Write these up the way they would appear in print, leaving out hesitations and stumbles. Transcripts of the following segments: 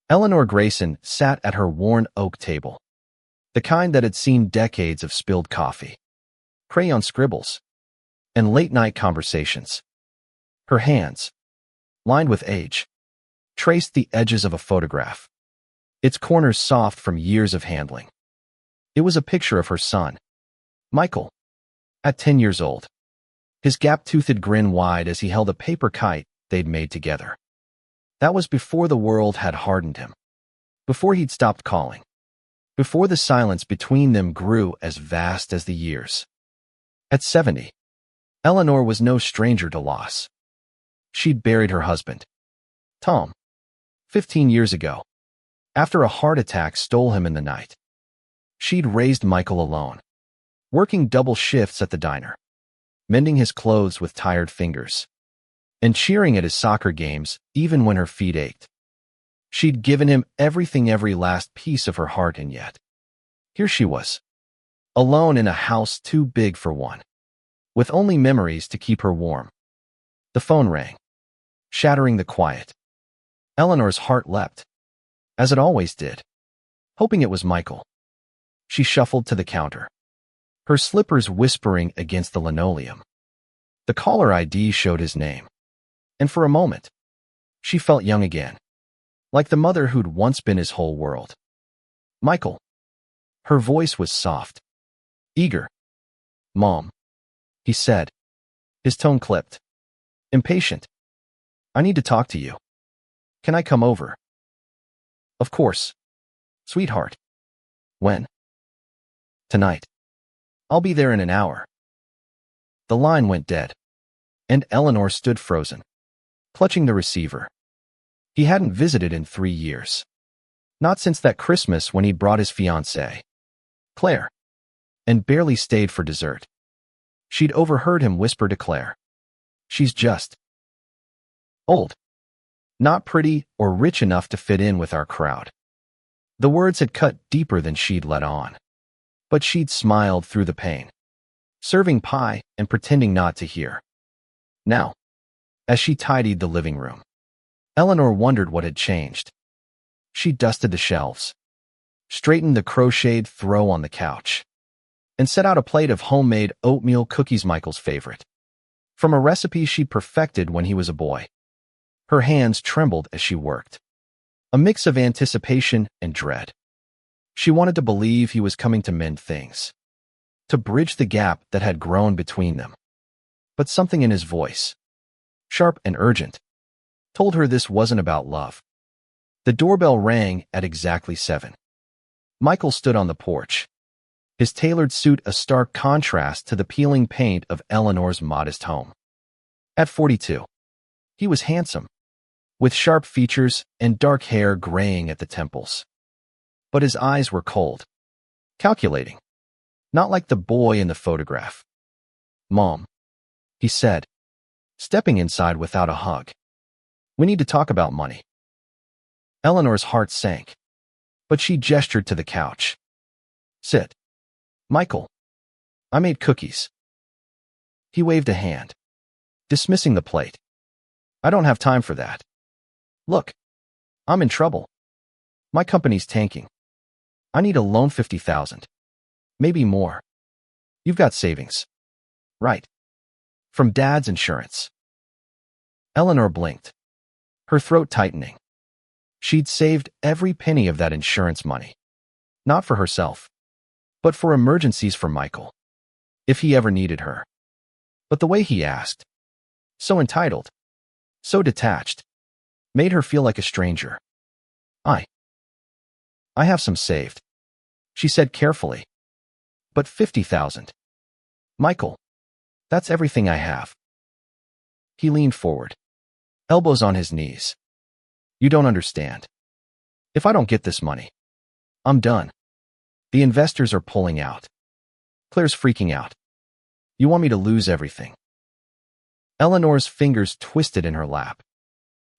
Eleanor Grayson sat at her worn oak table, the kind that had seen decades of spilled coffee, crayon scribbles, and late-night conversations. Her hands, lined with age, traced the edges of a photograph, its corners soft from years of handling. It was a picture of her son, Michael, at 10 years old, his gap-toothed grin wide as he held a paper kite they'd made together. That was before the world had hardened him, before he'd stopped calling, before the silence between them grew as vast as the years. At 70, Eleanor was no stranger to loss. She'd buried her husband, Tom, 15 years ago, after a heart attack stole him in the night. She'd raised Michael alone, working double shifts at the diner, mending his clothes with tired fingers, and cheering at his soccer games even when her feet ached. She'd given him everything, every last piece of her heart, and yet, here she was, alone in a house too big for one, with only memories to keep her warm. The phone rang, shattering the quiet. Eleanor's heart leapt, as it always did, hoping it was Michael. She shuffled to the counter, her slippers whispering against the linoleum. The caller ID showed his name, and for a moment, she felt young again, like the mother who'd once been his whole world. Michael. Her voice was soft, eager. "Mom," he said, his tone clipped, impatient. "I need to talk to you. Can I come over?" "Of course, sweetheart." "When?" "Tonight. I'll be there in an hour." The line went dead, and Eleanor stood frozen, clutching the receiver. He hadn't visited in 3 years. Not since that Christmas when he'd brought his fiancée, Claire, and barely stayed for dessert. She'd overheard him whisper to Claire, "She's just old. Not pretty or rich enough to fit in with our crowd." The words had cut deeper than she'd let on, but she'd smiled through the pain, serving pie and pretending not to hear. Now, as she tidied the living room, Eleanor wondered what had changed. She dusted the shelves, straightened the crocheted throw on the couch, and set out a plate of homemade oatmeal cookies, Michael's favorite, from a recipe she'd perfected when he was a boy. Her hands trembled as she worked, a mix of anticipation and dread. She wanted to believe he was coming to mend things, to bridge the gap that had grown between them. But something in his voice, sharp and urgent, told her this wasn't about love. The doorbell rang at exactly 7. Michael stood on the porch, his tailored suit a stark contrast to the peeling paint of Eleanor's modest home. At 42, he was handsome, with sharp features and dark hair graying at the temples. But his eyes were cold, calculating, not like the boy in the photograph. "Mom," he said, stepping inside without a hug. "We need to talk about money." Eleanor's heart sank, but she gestured to the couch. "Sit." "Michael, I made cookies." He waved a hand, dismissing the plate. "I don't have time for that. Look, I'm in trouble. My company's tanking. I need a loan, 50,000. Maybe more. You've got savings, right? From Dad's insurance." Eleanor blinked, her throat tightening. She'd saved every penny of that insurance money, not for herself, but for emergencies for Michael, if he ever needed her. But the way he asked, so entitled, so detached, made her feel like a stranger. I have some saved," she said carefully. "But 50,000. Michael, that's everything I have." He leaned forward, elbows on his knees. "You don't understand. If I don't get this money, I'm done. The investors are pulling out. Claire's freaking out. You want me to lose everything?" Eleanor's fingers twisted in her lap.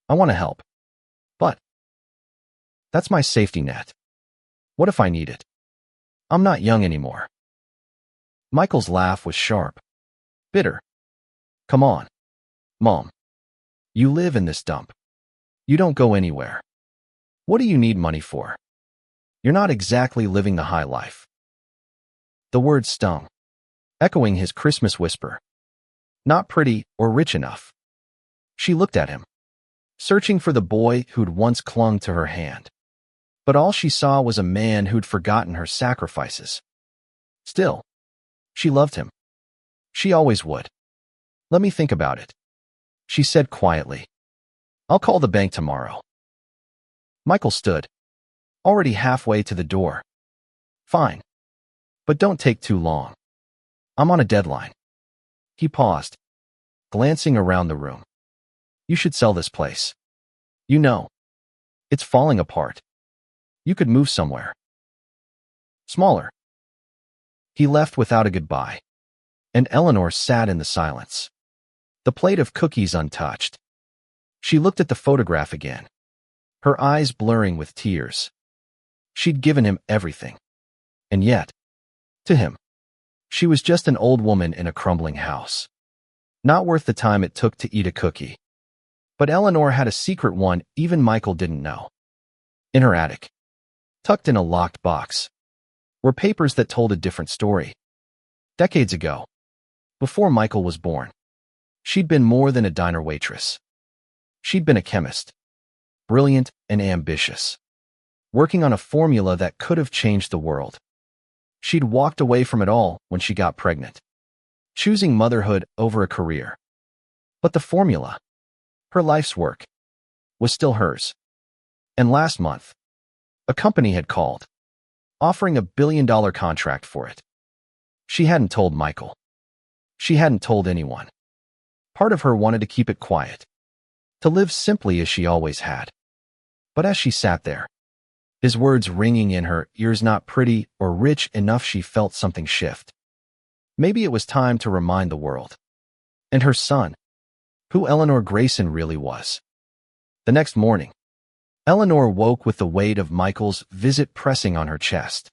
"I want to help. But that's my safety net. What if I need it? I'm not young anymore." Michael's laugh was sharp, bitter. "Come on, Mom. You live in this dump. You don't go anywhere. What do you need money for? You're not exactly living the high life. The words stung, echoing his Christmas whisper. Not pretty or rich enough. She looked at him, searching for the boy who'd once clung to her hand. But all she saw was a man who'd forgotten her sacrifices. Still, she loved him. She always would. Let me think about it, she said quietly. I'll call the bank tomorrow. Michael stood, already halfway to the door. Fine. But don't take too long. I'm on a deadline. He paused, glancing around the room. You should sell this place. You know, it's falling apart. You could move somewhere smaller. He left without a goodbye, and Eleanor sat in the silence, the plate of cookies untouched. She looked at the photograph again, her eyes blurring with tears. She'd given him everything, and yet, to him, she was just an old woman in a crumbling house. Not worth the time it took to eat a cookie. But Eleanor had a secret one even Michael didn't know. In her attic, tucked in a locked box, were papers that told a different story. Decades ago, before Michael was born, she'd been more than a diner waitress. She'd been a chemist, brilliant and ambitious, working on a formula that could have changed the world. She'd walked away from it all when she got pregnant, choosing motherhood over a career. But the formula, her life's work, was still hers. And last month, a company had called, offering $1 billion contract for it. She hadn't told Michael. She hadn't told anyone. Part of her wanted to keep it quiet, to live simply as she always had. But as she sat there, his words ringing in her ears, not pretty or rich enough, she felt something shift. Maybe it was time to remind the world, and her son, who Eleanor Grayson really was. The next morning, Eleanor woke with the weight of Michael's visit pressing on her chest.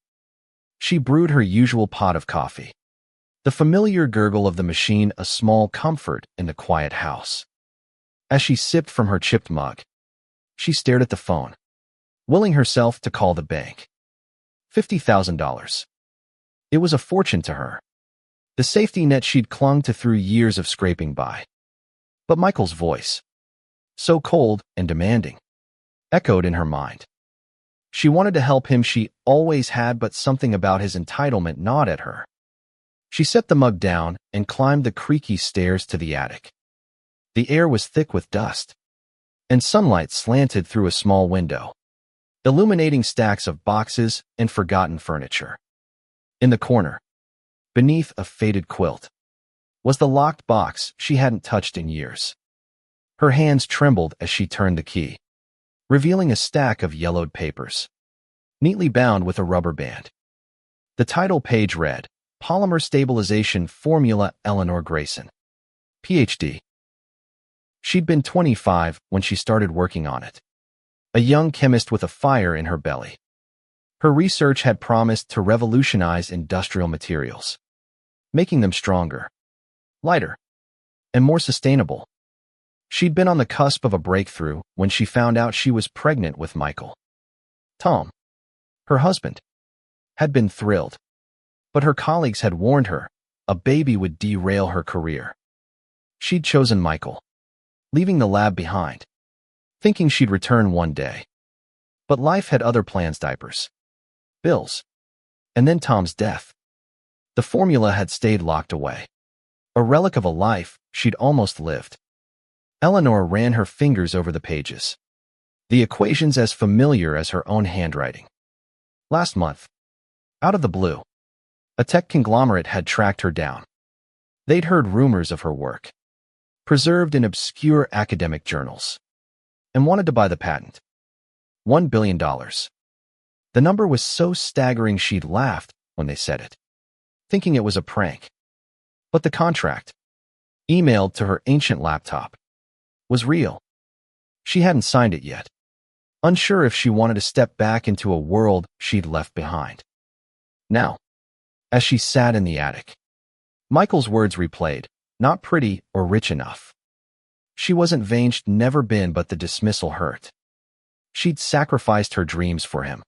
She brewed her usual pot of coffee, the familiar gurgle of the machine a small comfort in the quiet house. As she sipped from her chipped mug, she stared at the phone, willing herself to call the bank. $50,000. It was a fortune to her, the safety net she'd clung to through years of scraping by. But Michael's voice, so cold and demanding, echoed in her mind. She wanted to help him, she always had, but something about his entitlement gnawed at her. She set the mug down and climbed the creaky stairs to the attic. The air was thick with dust, and sunlight slanted through a small window, illuminating stacks of boxes and forgotten furniture. In the corner, beneath a faded quilt, was the locked box she hadn't touched in years. Her hands trembled as she turned the key, revealing a stack of yellowed papers, neatly bound with a rubber band. The title page read, Polymer Stabilization Formula, Eleanor Grayson, Ph.D. She'd been 25 when she started working on it, a young chemist with a fire in her belly. Her research had promised to revolutionize industrial materials, making them stronger, lighter, and more sustainable. She'd been on the cusp of a breakthrough when she found out she was pregnant with Michael. Tom, her husband, had been thrilled, but her colleagues had warned her a baby would derail her career. She'd chosen Michael, leaving the lab behind, thinking she'd return one day. But life had other plans: diapers, bills, and then Tom's death. The formula had stayed locked away, a relic of a life she'd almost lived. Eleanor ran her fingers over the pages, the equations as familiar as her own handwriting. Last month, out of the blue, a tech conglomerate had tracked her down. They'd heard rumors of her work, preserved in obscure academic journals, and wanted to buy the patent. $1 billion. The number was so staggering she'd laughed when they said it, thinking it was a prank. But the contract, emailed to her ancient laptop, was real. She hadn't signed it yet, unsure if she wanted to step back into a world she'd left behind. Now, as she sat in the attic, Michael's words replayed, not pretty or rich enough. She wasn't vain, she'd never been, but the dismissal hurt. She'd sacrificed her dreams for him,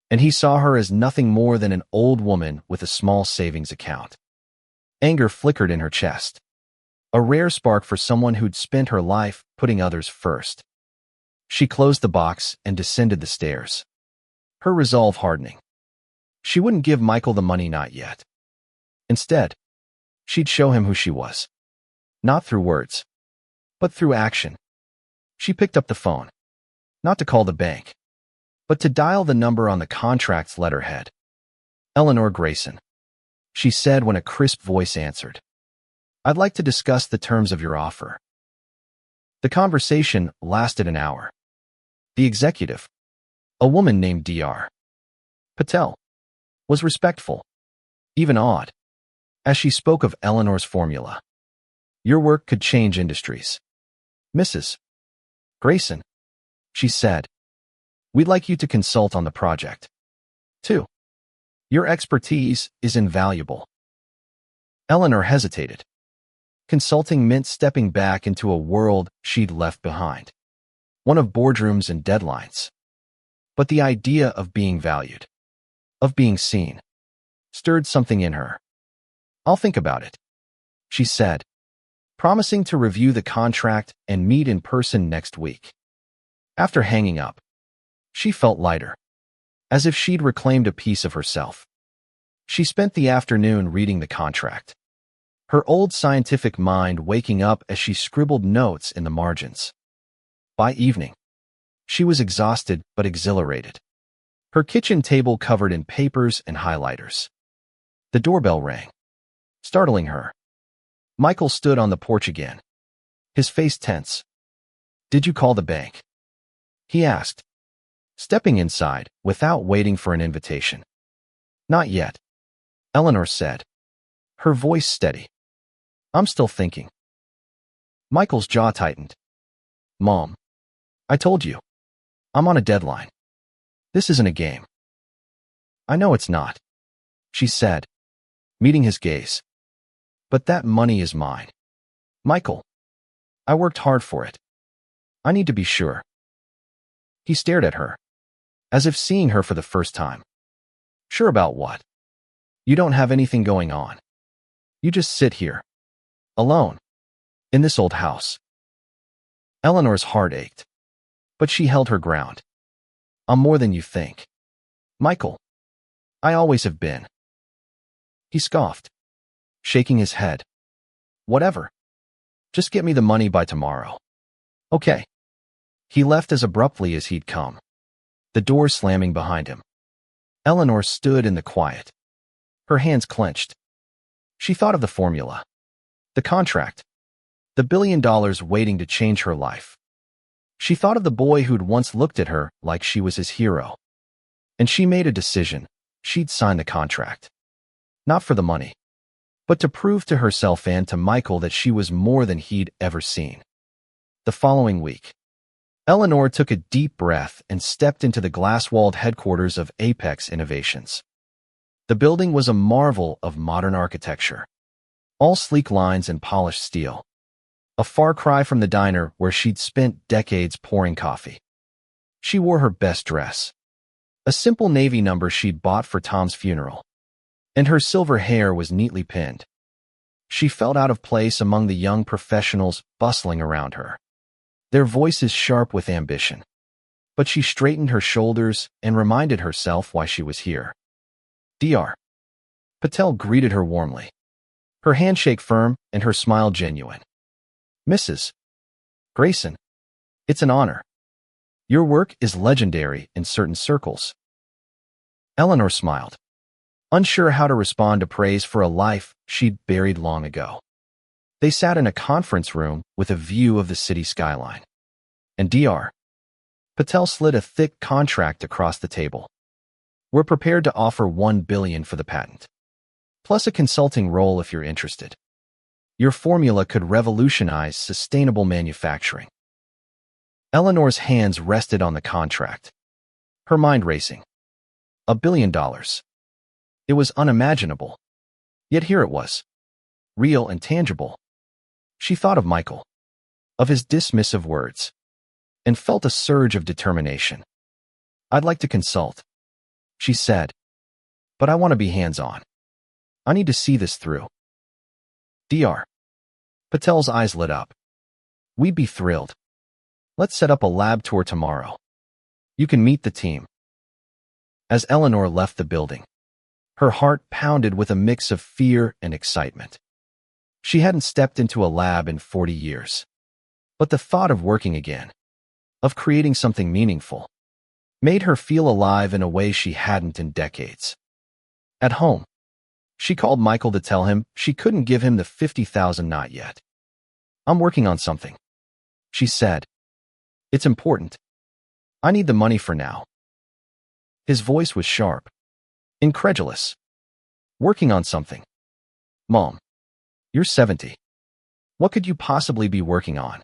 and he saw her as nothing more than an old woman with a small savings account. Anger flickered in her chest, a rare spark for someone who'd spent her life putting others first. She closed the box and descended the stairs, her resolve hardening. She wouldn't give Michael the money, not yet. Instead, she'd show him who she was. Not through words, but through action. She picked up the phone, not to call the bank, but to dial the number on the contract's letterhead. Eleanor Grayson, she said when a crisp voice answered. I'd like to discuss the terms of your offer. The conversation lasted an hour. The executive, a woman named Dr. Patel, was respectful, even awed, as she spoke of Eleanor's formula. Your work could change industries. Mrs. Grayson, she said, we'd like you to consult on the project. 2. Your expertise is invaluable. Eleanor hesitated. Consulting meant stepping back into a world she'd left behind, one of boardrooms and deadlines. But the idea of being valued, of being seen, stirred something in her. I'll think about it, she said, promising to review the contract and meet in person next week. After hanging up, she felt lighter, as if she'd reclaimed a piece of herself. She spent the afternoon reading the contract, her old scientific mind waking up as she scribbled notes in the margins. By evening, she was exhausted but exhilarated, her kitchen table covered in papers and highlighters. The doorbell rang, startling her. Michael stood on the porch again, his face tense. Did you call the bank? He asked, stepping inside without waiting for an invitation. Not yet, Eleanor said, her voice steady. I'm still thinking. Michael's jaw tightened. Mom, I told you, I'm on a deadline. This isn't a game. I know it's not, she said, meeting his gaze. But that money is mine. Michael, I worked hard for it. I need to be sure. He stared at her, as if seeing her for the first time. Sure about what? You don't have anything going on. You just sit here, alone, in this old house. Eleanor's heart ached, but she held her ground. I'm more than you think. Michael, I always have been. He scoffed, shaking his head. Whatever. Just get me the money by tomorrow. Okay. He left as abruptly as he'd come, the door slamming behind him. Eleanor stood in the quiet, her hands clenched. She thought of the formula, the contract, the $1 billion waiting to change her life. She thought of the boy who'd once looked at her like she was his hero. And she made a decision. She'd sign the contract. Not for the money, but to prove to herself and to Michael that she was more than he'd ever seen. The following week, Eleanor took a deep breath and stepped into the glass-walled headquarters of Apex Innovations. The building was a marvel of modern architecture, all sleek lines and polished steel, a far cry from the diner where she'd spent decades pouring coffee. She wore her best dress, a simple navy number she'd bought for Tom's funeral, and her silver hair was neatly pinned. She felt out of place among the young professionals bustling around her, their voices sharp with ambition. But she straightened her shoulders and reminded herself why she was here. Dr. Patel greeted her warmly, her handshake firm and her smile genuine. Mrs. Grayson, it's an honor. Your work is legendary in certain circles. Eleanor smiled, unsure how to respond to praise for a life she'd buried long ago. They sat in a conference room with a view of the city skyline, and Dr. Patel slid a thick contract across the table. We're prepared to offer $1 billion for the patent, plus a consulting role if you're interested. Your formula could revolutionize sustainable manufacturing. Eleanor's hands rested on the contract, her mind racing. $1 billion. It was unimaginable. Yet here it was, real and tangible. She thought of Michael, of his dismissive words, and felt a surge of determination. "I'd like to consult," she said, "but I want to be hands-on. I need to see this through." Dr. Patel's eyes lit up. "We'd be thrilled. Let's set up a lab tour tomorrow. You can meet the team." As Eleanor left the building, her heart pounded with a mix of fear and excitement. She hadn't stepped into a lab in 40 years. But the thought of working again, of creating something meaningful, made her feel alive in a way she hadn't in decades. At home, she called Michael to tell him she couldn't give him the $50,000 not yet. "I'm working on something," she said. "It's important. I need the money for now." His voice was sharp, incredulous. "Working on something? Mom, you're 70. What could you possibly be working on?"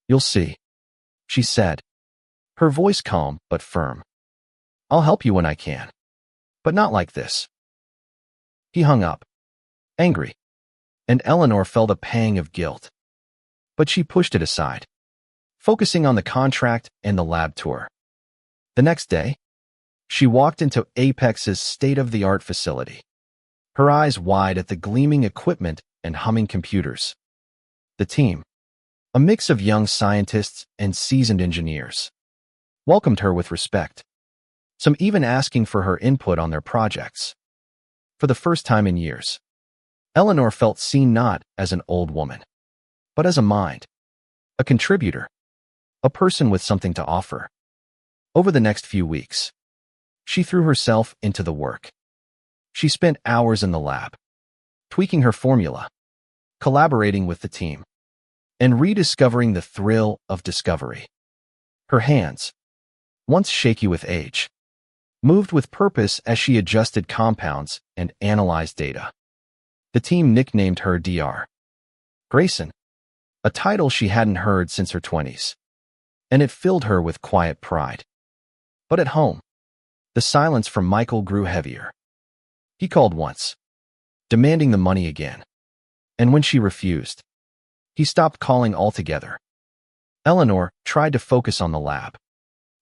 "You'll see," she said, her voice calm but firm. "I'll help you when I can, but not like this." He hung up, angry, and Eleanor felt a pang of guilt. But she pushed it aside, focusing on the contract and the lab tour. The next day, she walked into Apex's state-of-the-art facility, her eyes wide at the gleaming equipment and humming computers. The team, a mix of young scientists and seasoned engineers, welcomed her with respect, some even asking for her input on their projects. For the first time in years, Eleanor felt seen not as an old woman, but as a mind, a contributor, a person with something to offer. Over the next few weeks, she threw herself into the work. She spent hours in the lab, tweaking her formula, collaborating with the team, and rediscovering the thrill of discovery. Her hands, once shaky with age, moved with purpose as she adjusted compounds and analyzed data. The team nicknamed her Dr. Grayson, a title she hadn't heard since her 20s, and it filled her with quiet pride. But at home, the silence from Michael grew heavier. He called once, demanding the money again, and when she refused, he stopped calling altogether. Eleanor tried to focus on the lab,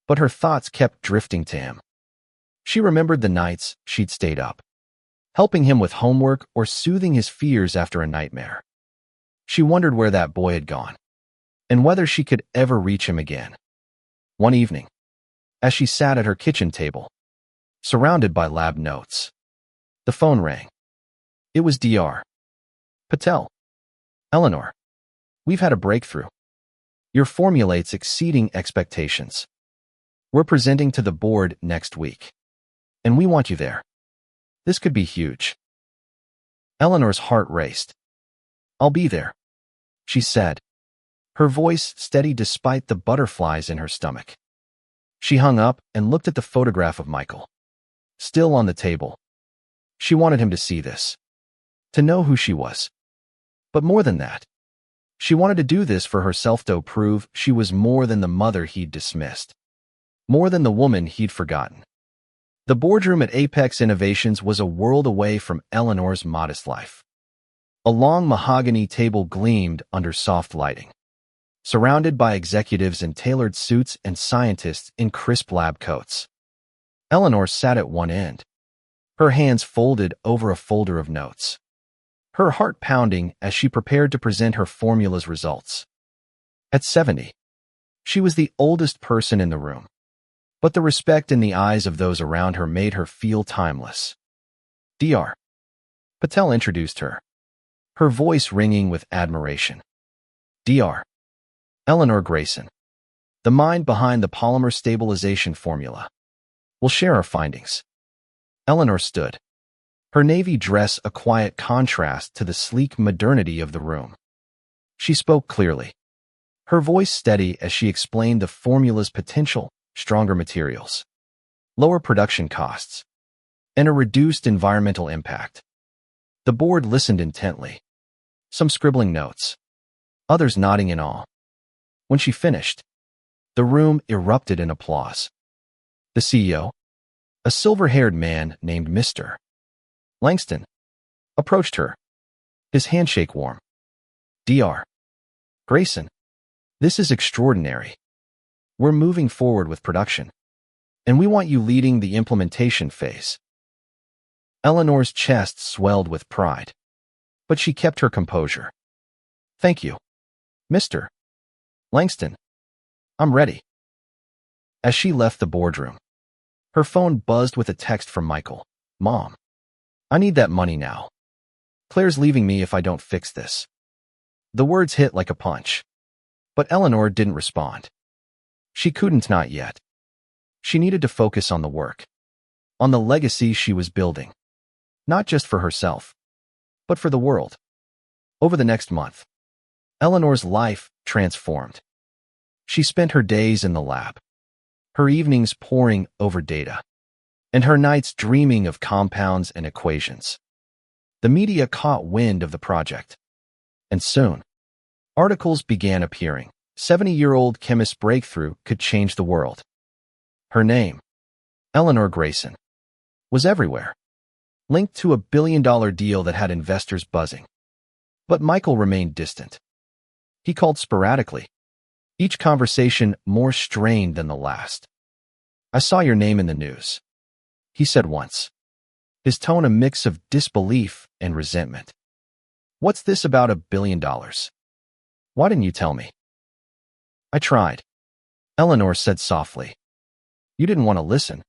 but her thoughts kept drifting to him. She remembered the nights she'd stayed up, helping him with homework or soothing his fears after a nightmare. She wondered where that boy had gone, and whether she could ever reach him again. One evening, as she sat at her kitchen table, surrounded by lab notes, the phone rang. It was Dr. Patel. "Eleanor, we've had a breakthrough. Your formulate's exceeding expectations. We're presenting to the board next week, and we want you there. This could be huge." Eleanor's heart raced. "I'll be there," she said, her voice steady despite the butterflies in her stomach. She hung up and looked at the photograph of Michael, still on the table. She wanted him to see this, to know who she was. But more than that, she wanted to do this for herself to prove she was more than the mother he'd dismissed, more than the woman he'd forgotten. The boardroom at Apex Innovations was a world away from Eleanor's modest life. A long mahogany table gleamed under soft lighting, surrounded by executives in tailored suits and scientists in crisp lab coats. Eleanor sat at one end, her hands folded over a folder of notes, her heart pounding as she prepared to present her formula's results. At 70, she was the oldest person in the room, but the respect in the eyes of those around her made her feel timeless. Dr. Patel introduced her, her voice ringing with admiration. "Dr. Eleanor Grayson, the mind behind the polymer stabilization formula. We'll share our findings." Eleanor stood, her navy dress a quiet contrast to the sleek modernity of the room. She spoke clearly, her voice steady as she explained the formula's potential: stronger materials, lower production costs, and a reduced environmental impact. The board listened intently, some scribbling notes, others nodding in awe. When she finished, the room erupted in applause. The CEO, a silver-haired man named Mr. Langston, approached her, his handshake warm. "Dr. Grayson, this is extraordinary. We're moving forward with production, and we want you leading the implementation phase. Eleanor's chest swelled with pride, but she kept her composure. Thank you, Mr. Langston. I'm ready. As she left the boardroom, her phone buzzed with a text from Michael. Mom, I need that money now. Claire's leaving me if I don't fix this. The words hit like a punch, but Eleanor didn't respond. She couldn't, not yet. She needed to focus on the work, on the legacy she was building, not just for herself, but for the world. Over the next month, Eleanor's life transformed. She spent her days in the lab, her evenings poring over data, and her nights dreaming of compounds and equations. The media caught wind of the project, and soon, articles began appearing. 70-year-old chemist's breakthrough could change the world. Her name, Eleanor Grayson, was everywhere, linked to a billion-dollar deal that had investors buzzing. But Michael remained distant. He called sporadically, each conversation more strained than the last. I saw your name in the news, he said once, his tone a mix of disbelief and resentment. What's this about $1 billion? Why didn't you tell me? I tried, Eleanor said softly. You didn't want to listen.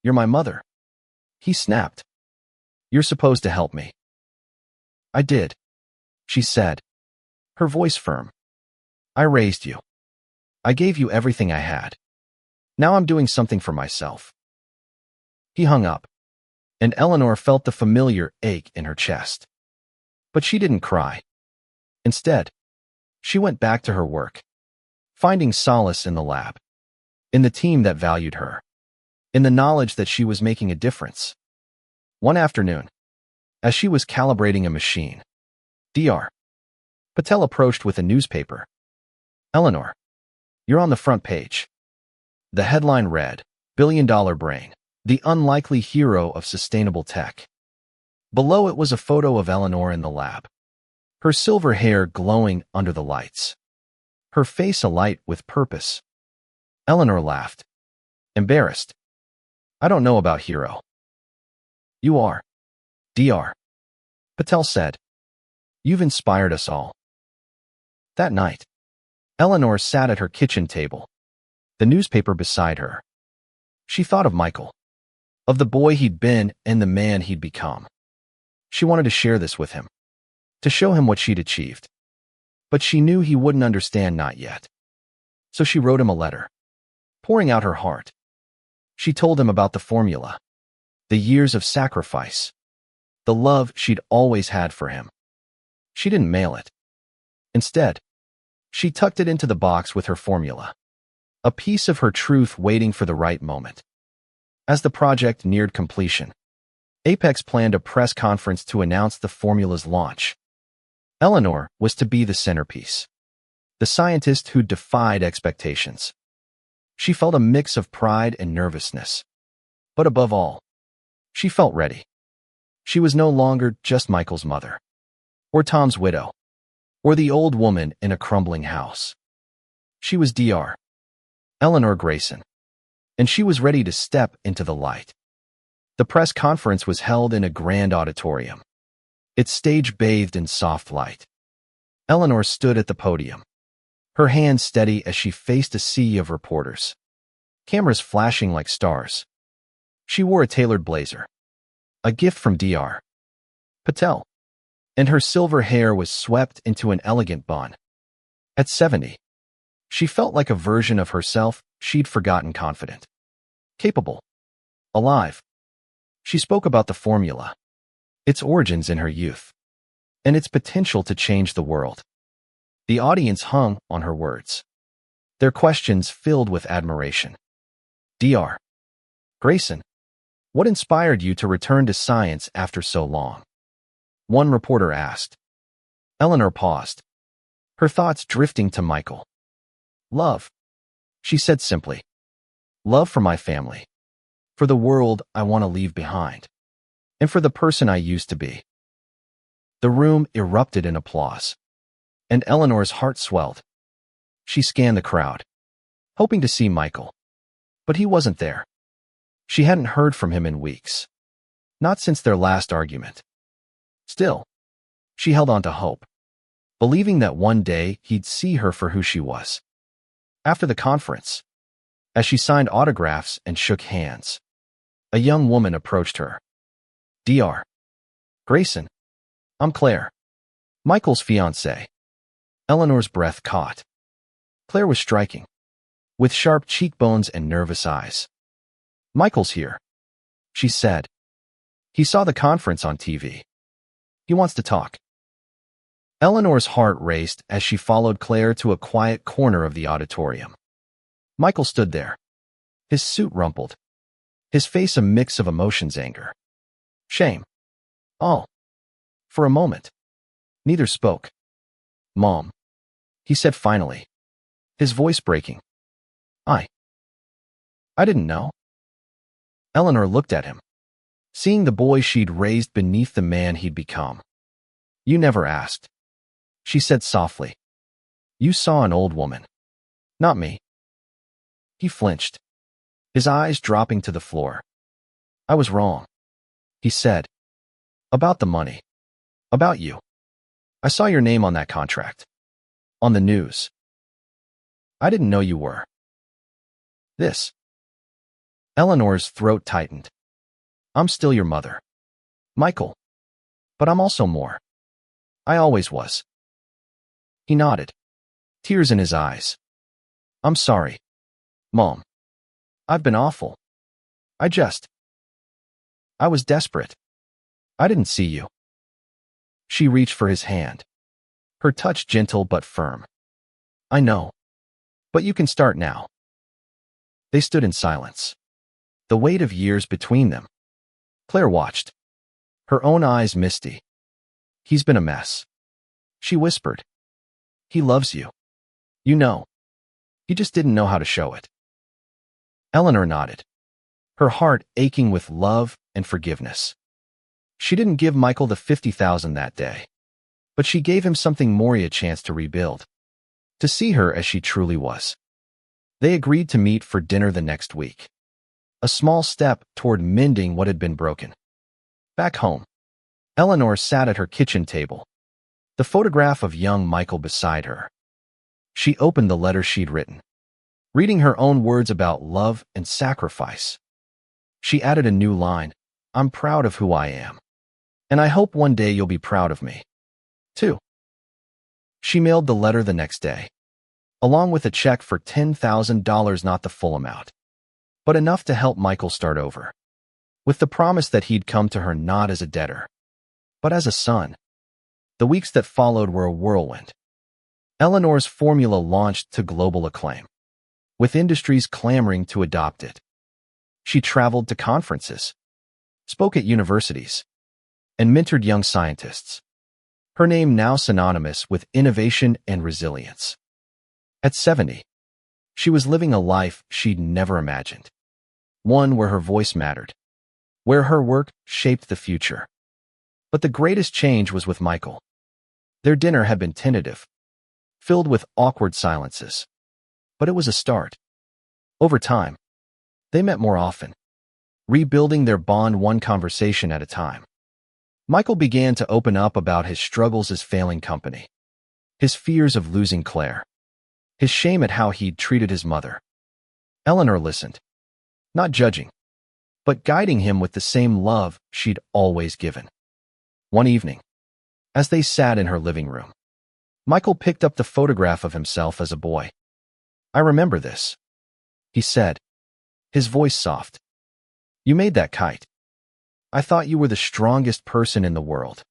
You're my mother, he snapped. You're supposed to help me. I did, she said, her voice firm. I raised you. I gave you everything I had. Now I'm doing something for myself. He hung up, and Eleanor felt the familiar ache in her chest. But she didn't cry. Instead, she went back to her work, finding solace in the lab, in the team that valued her, in the knowledge that she was making a difference. One afternoon, as she was calibrating a machine, Dr. Patel approached with a newspaper. Eleanor, you're on the front page. The headline read, Billion-Dollar Brain, the unlikely hero of sustainable tech. Below it was a photo of Eleanor in the lab, her silver hair glowing under the lights, her face alight with purpose. Eleanor laughed, embarrassed. I don't know about hero. You are, Dr. Patel said. You've inspired us all. That night, Eleanor sat at her kitchen table, the newspaper beside her. She thought of Michael, of the boy he'd been and the man he'd become. She wanted to share this with him, to show him what she'd achieved. But she knew he wouldn't understand, not yet. So she wrote him a letter, pouring out her heart. She told him about the formula, the years of sacrifice, the love she'd always had for him. She didn't mail it. Instead, she tucked it into the box with her formula, a piece of her truth waiting for the right moment. As the project neared completion, Apex planned a press conference to announce the formula's launch. Eleanor was to be the centerpiece, the scientist who defied expectations. She felt a mix of pride and nervousness. But above all, she felt ready. She was no longer just Michael's mother, or Tom's widow, or the old woman in a crumbling house. She was Dr. Eleanor Grayson, and she was ready to step into the light. The press conference was held in a grand auditorium, its stage bathed in soft light. Eleanor stood at the podium, her hands steady as she faced a sea of reporters, cameras flashing like stars. She wore a tailored blazer, a gift from Dr. Patel, and her silver hair was swept into an elegant bun. At 70, she felt like a version of herself she'd forgotten, confident, capable, alive. She spoke about the formula, its origins in her youth, and its potential to change the world. The audience hung on her words, their questions filled with admiration. Dr. Grayson, what inspired you to return to science after so long? One reporter asked. Eleanor paused, her thoughts drifting to Michael. Love, she said simply. Love for my family, for the world I want to leave behind, and for the person I used to be. The room erupted in applause, and Eleanor's heart swelled. She scanned the crowd, hoping to see Michael. But he wasn't there. She hadn't heard from him in weeks. Not since their last argument. Still, she held on to hope, believing that one day he'd see her for who she was. After the conference, as she signed autographs and shook hands, a young woman approached her. Dr. Grayson, I'm Claire, Michael's fiancée. Eleanor's breath caught. Claire was striking, with sharp cheekbones and nervous eyes. Michael's here, she said. He saw the conference on TV. He wants to talk. Eleanor's heart raced as she followed Claire to a quiet corner of the auditorium. Michael stood there, his suit rumpled, his face a mix of emotions: anger, shame, all. For a moment, neither spoke. Mom, he said finally, his voice breaking. I didn't know. Eleanor looked at him, seeing the boy she'd raised beneath the man he'd become. You never asked, she said softly. You saw an old woman, not me. He flinched, his eyes dropping to the floor. I was wrong, he said. About the money. About you. I saw your name on that contract. On the news. I didn't know you were. This. Eleanor's throat tightened. I'm still your mother, Michael. But I'm also more. I always was. He nodded, tears in his eyes. I'm sorry, Mom. I've been awful. I was desperate. I didn't see you. She reached for his hand, her touch gentle but firm. I know. But you can start now. They stood in silence, the weight of years between them. Claire watched, her own eyes misty. He's been a mess, she whispered. He loves you. You know. He just didn't know how to show it. Eleanor nodded, her heart aching with love and forgiveness. She didn't give Michael the $50,000 that day, but she gave him something more: a chance to rebuild, to see her as she truly was. They agreed to meet for dinner the next week, a small step toward mending what had been broken. Back home, Eleanor sat at her kitchen table, the photograph of young Michael beside her. She opened the letter she'd written, reading her own words about love and sacrifice. She added a new line: I'm proud of who I am, and I hope one day you'll be proud of me, too. She mailed the letter the next day, along with a check for $10,000, not the full amount, but enough to help Michael start over, with the promise that he'd come to her not as a debtor, but as a son. The weeks that followed were a whirlwind. Eleanor's formula launched to global acclaim, with industries clamoring to adopt it. She traveled to conferences, spoke at universities, and mentored young scientists, her name now synonymous with innovation and resilience. At 70, she was living a life she'd never imagined, one where her voice mattered, where her work shaped the future. But the greatest change was with Michael. Their dinner had been tentative, filled with awkward silences, but it was a start. Over time, they met more often, rebuilding their bond one conversation at a time. Michael began to open up about his struggles as failing company, his fears of losing Claire, his shame at how he'd treated his mother. Eleanor listened, not judging, but guiding him with the same love she'd always given. One evening, as they sat in her living room, Michael picked up the photograph of himself as a boy. I remember this, he said, his voice soft. You made that kite. I thought you were the strongest person in the world.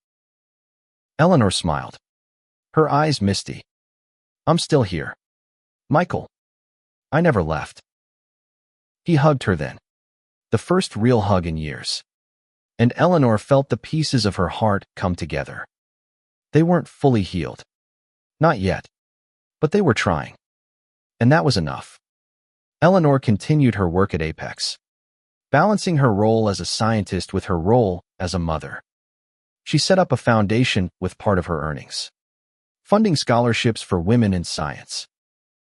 Eleanor smiled, her eyes misty. I'm still here, Michael. I never left. He hugged her then, the first real hug in years, and Eleanor felt the pieces of her heart come together. They weren't fully healed. Not yet. But they were trying. And that was enough. Eleanor continued her work at Apex, balancing her role as a scientist with her role as a mother. She set up a foundation with part of her earnings, funding scholarships for women in science.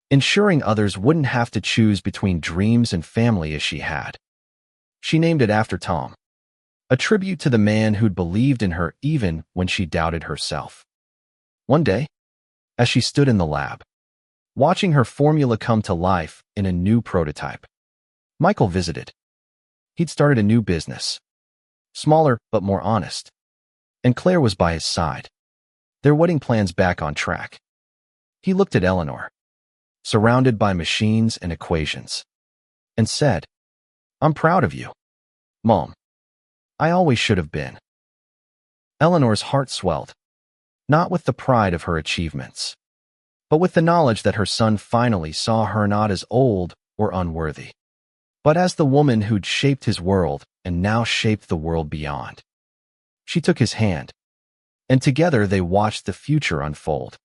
ensuring others wouldn't have to choose between dreams and family as she had. She named it after Tom, a tribute to the man who'd believed in her even when she doubted herself. One day, as she stood in the lab, watching her formula come to life in a new prototype, Michael visited. He'd started a new business, smaller but more honest, and Claire was by his side, their wedding plans back on track. He looked at Eleanor, surrounded by machines and equations, and said, "I'm proud of you, Mom. I always should have been." Eleanor's heart swelled, not with the pride of her achievements, but with the knowledge that her son finally saw her not as old or unworthy, but as the woman who'd shaped his world and now shaped the world beyond. She took his hand, and together they watched the future unfold,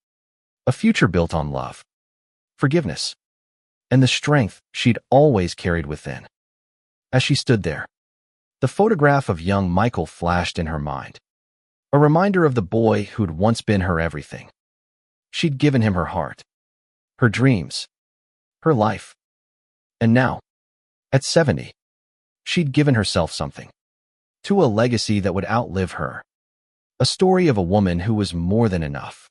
a future built on love, forgiveness, and the strength she'd always carried within. As she stood there, the photograph of young Michael flashed in her mind, a reminder of the boy who'd once been her everything. She'd given him her heart, her dreams, her life. And now, at 70, she'd given herself something, to a legacy that would outlive her, a story of a woman who was more than enough.